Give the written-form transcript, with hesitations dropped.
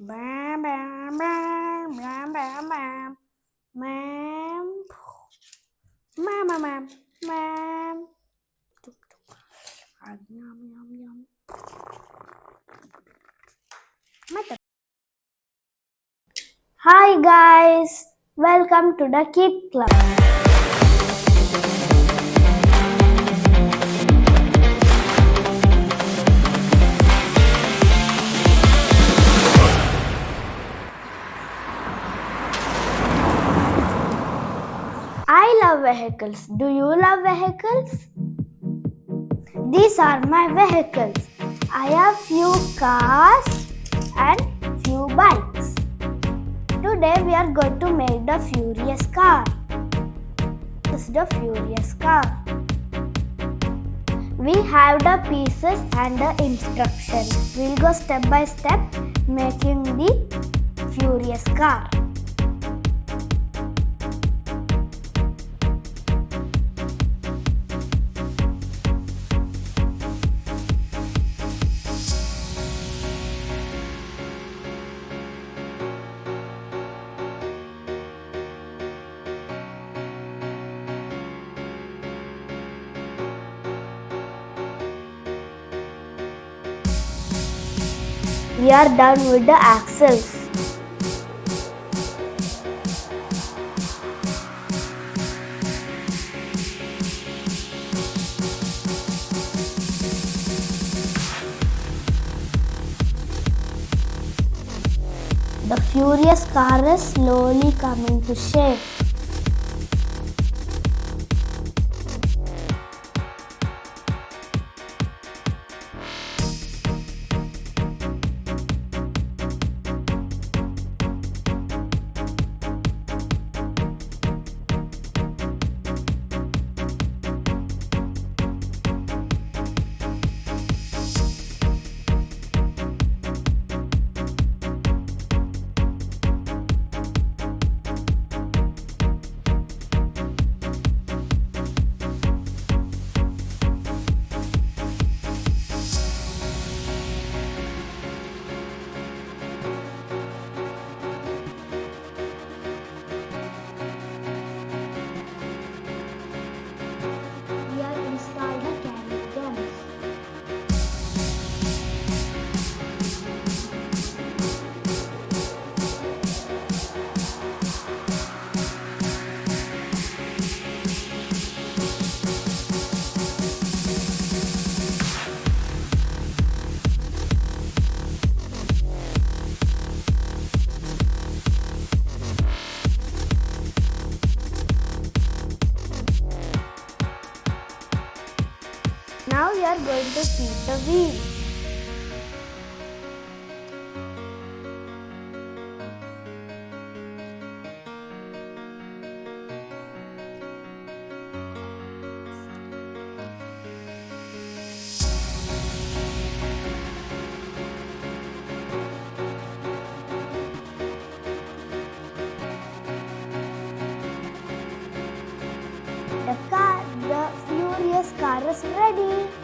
Bam, bam, bam, bam, bam, bam. Mam. Mam, mam, mam, mam. Tuk, tuk. Yum, yum, yum. Hi guys, welcome to the Keed Club. I love vehicles. Do you love vehicles? These are my vehicles. I have few cars and few bikes. Today we are going to make the Furious car. This is the Furious car. We have the pieces and the instructions. We'll go step by step making the Furious car. We are done with the axles. The Furious car is slowly coming to shape. We have installed the carrier guns. Now we are going to feed the wheels. The Furious car is ready.